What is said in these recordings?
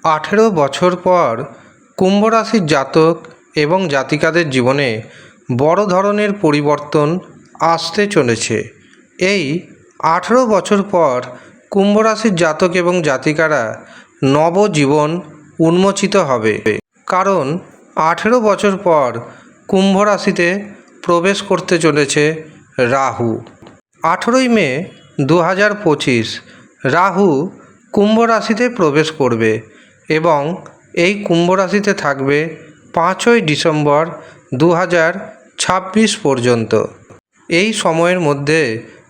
18 বছর পর কুম্ভ রাশির জাতক এবং জাতিকাদের জীবনে বড় ধরনের পরিবর্তন আসতে চলেছে। এই 18 বছর পর কুম্ভ রাশির জাতক এবং জাতিকারা নবজীবন উন্মোচিত হবে, কারণ 18 বছর পর কুম্ভ রাশিতে প্রবেশ করতে চলেছে রাহু। 18ই মে 2025 রাহু কুম্ভ রাশিতে প্রবেশ করবে এবং এই কুম্ভ রাশিতে থাকবে 5ই ডিসেম্বর 2026 পর্যন্ত। এই সময়ের মধ্যে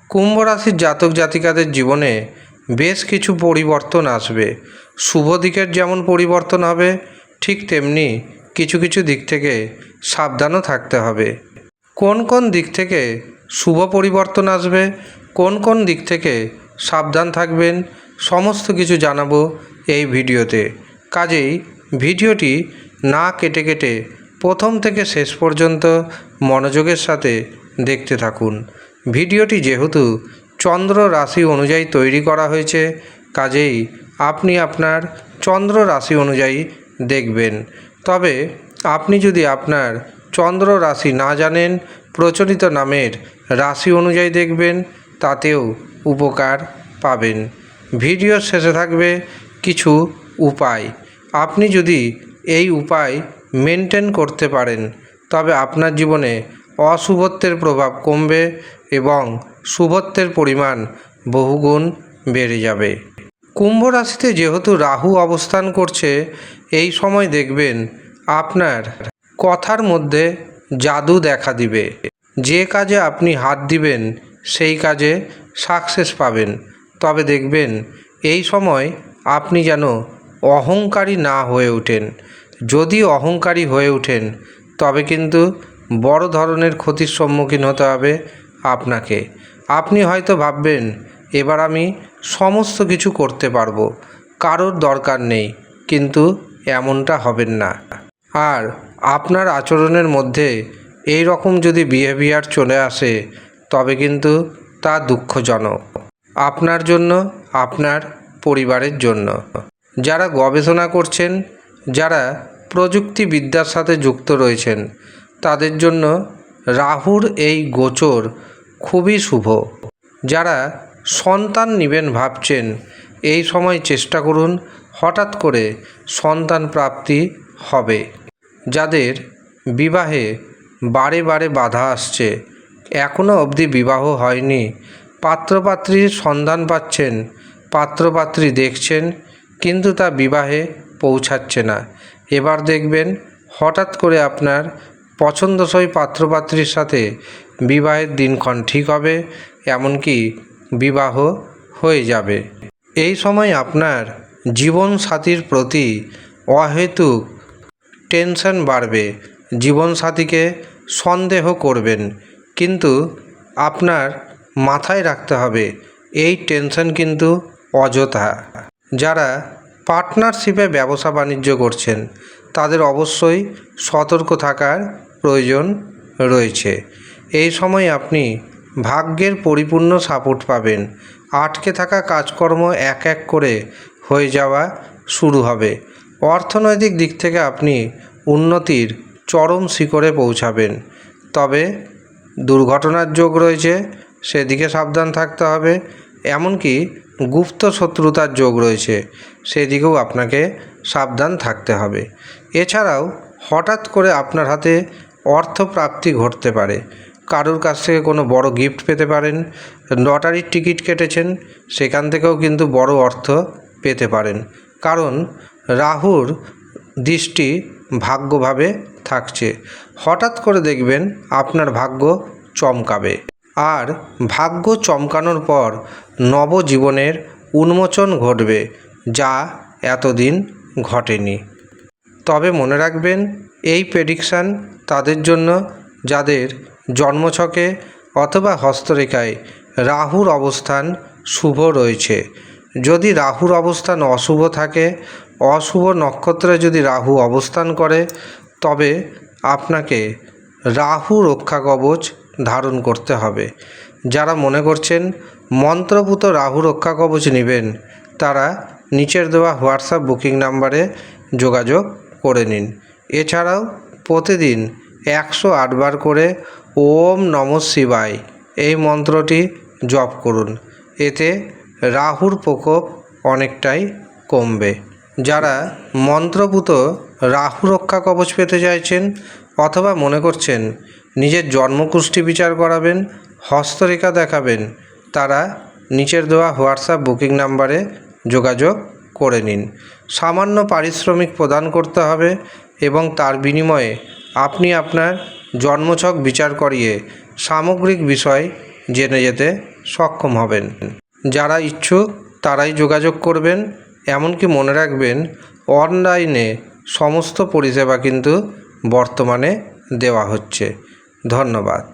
কুম্ভ রাশির জাতক জাতিকাদের জীবনে বেশ কিছু পরিবর্তন আসবে। শুভ দিকের যেমন পরিবর্তন হবে, ঠিক তেমনি কিছু কিছু দিক থেকে সাবধানও থাকতে হবে। কোন কোন দিক থেকে শুভ পরিবর্তন আসবে, কোন কোন দিক থেকে সাবধান থাকবেন, সমস্ত কিছু জানাবো এই ভিডিওতে। কাজেই ভিডিওটি না কেটে কেটে প্রথম থেকে শেষ পর্যন্ত মনোযোগের সাথে দেখতে থাকুন। ভিডিওটি যেহেতু চন্দ্র রাশি অনুযায়ী তৈরি করা হয়েছে, কাজেই আপনি আপনার চন্দ্র রাশি অনুযায়ী দেখবেন। তবে আপনি যদি আপনার চন্দ্র রাশি না জানেন, প্রচলিত নামের রাশি অনুযায়ী দেখবেন, তাতেও উপকার পাবেন। ভিডিওর শেষে থাকবে কিছু উপায়। আপনি যদি এই উপায় মেনটেন করতে পারেন, তবে আপনার জীবনে অশুভত্বের প্রভাব কমবে এবং শুভত্বের পরিমাণ বহুগুণ বেড়ে যাবে। কুম্ভ রাশিতে যেহেতু রাহু অবস্থান করছে, এই সময় দেখবেন আপনার কথার মধ্যে জাদু দেখা দিবে। যে কাজে আপনি হাত দিবেন সেই কাজে সাকসেস পাবেন। তবে দেখবেন এই সময় আপনি যেন অহংকারী না হয়ে ওঠেন। যদি অহংকারী হয়ে ওঠেন, তবে কিন্তু বড় ধরনের ক্ষতির সম্মুখীন হতে হবে আপনাকে। আপনি হয়তো ভাববেন এবার আমি সমস্ত কিছু করতে পারবো, কারোর দরকার নেই, কিন্তু এমনটা হবেন না। আর আপনার আচরণের মধ্যে এই রকম যদি বিহেভিয়ার চলে আসে, তবে কিন্তু তা দুঃখজনক আপনার জন্য, আপনার পরিবারের জন্য। যারা গবেষণা করছেন, যারা প্রযুক্তিবিদ্যার সাথে যুক্ত রয়েছেন, তাদের জন্য রাহুর এই গোচর খুবই শুভ। যারা সন্তান নেবেন ভাবছেন, এই সময় চেষ্টা করুন, হঠাৎ করে সন্তান প্রাপ্তি হবে। যাদের বিবাহে বারে বারে বাধা আসছে, এখনও অবধি বিবাহ হয়নি, পাত্রপাত্রীর সন্ধান পাচ্ছেন, পাত্রপাত্রী দেখছেন, কিন্তু তা বিবাহে পৌঁছাচ্ছে না, এবার দেখবেন হঠাৎ করে আপনার পছন্দসই পাত্রপাত্রীর সাথে বিবাহের দিনক্ষণ ঠিক হবে, এমনকি বিবাহ হয়ে যাবে। এই সময় আপনার জীবনসাথীর প্রতি অহেতুক টেনশন বাড়বে। জীবনসাথীকে সন্দেহ করবেন, কিন্তু আপনার মাথায় রাখতে হবে এই টেনশন কিন্তু অযথা। যারা পার্টনারশিপে ব্যবসা বাণিজ্য করছেন, তাদের অবশ্যই সতর্ক থাকার প্রয়োজন রয়েছে। এই সময় আপনি ভাগ্যের পরিপূর্ণ সাপোর্ট পাবেন। আটকে থাকা কাজকর্ম এক এক করে হয়ে যাওয়া শুরু হবে। অর্থনৈতিক দিক থেকে আপনি উন্নতির চরম শিখরে পৌঁছাবেন। তবে দুর্ঘটনার যোগ রয়েছে, সেদিকে সাবধান থাকতে হবে। এমনকি গুপ্ত শত্রুতার যোগ রয়েছে, সেদিকেও আপনাকে সাবধান থাকতে হবে। এছাড়াও হঠাৎ করে আপনার হাতে অর্থপ্রাপ্তি ঘটতে পারে। কারোর কাছ থেকে কোনো বড় গিফট পেতে পারেন। লটারির টিকিট কেটেছেন, সেখান থেকেও কিন্তু বড় অর্থ পেতে পারেন, কারণ রাহুর দৃষ্টি ভাগ্যভাবে থাকছে। হঠাৎ করে দেখবেন আপনার ভাগ্য চমকাবে। আর ভাগ্য চমকানোর পর নবজীবনের উন্মোচন ঘটবে, যা এতদিন ঘটেনি। তবে মনে রাখবেন এই প্রেডিকশান তাদের জন্য যাদের জন্মছকে অথবা হস্তরেখায় রাহুর অবস্থান শুভ রয়েছে। যদি রাহুর অবস্থান অশুভ থাকে, অশুভ নক্ষত্রে যদি রাহু অবস্থান করে, তবে আপনাকে রাহু রক্ষা কবচ ধারণ করতে হবে। যারা মনে করছেন মন্ত্রপুত রাহু রক্ষা কবচ নেবেন, তারা নিচের দেওয়া হোয়াটসঅ্যাপ বুকিং নাম্বারে যোগাযোগ করে নিন। এছাড়াও প্রতিদিন 108 বার করে ওম নমঃ শিবায় এই মন্ত্রটি জপ করুন। এতে রাহুর প্রকোপ অনেকটাই কমবে। যারা মন্ত্রপুত রাহু রক্ষা কবচ পেতে চাইছেন অথবা মনে করছেন নিজের জন্মকুষ্ঠি বিচার করাবেন, হস্তরেখা দেখাবেন, তারা নিচের দেওয়া হোয়াটসঅ্যাপ বুকিং নাম্বারে যোগাযোগ করে নিন। সামান্য পারিশ্রমিক প্রদান করতে হবে এবং তার বিনিময়ে আপনি আপনার জন্মছক বিচার করিয়ে সামগ্রিক বিষয় জেনে যেতে সক্ষম হবেন। যারা ইচ্ছুক তারাই যোগাযোগ করবেন। এমনকি মনে রাখবেন, অনলাইনে সমস্ত পরিষেবা কিন্তু বর্তমানে দেওয়া হচ্ছে। ধন্যবাদ।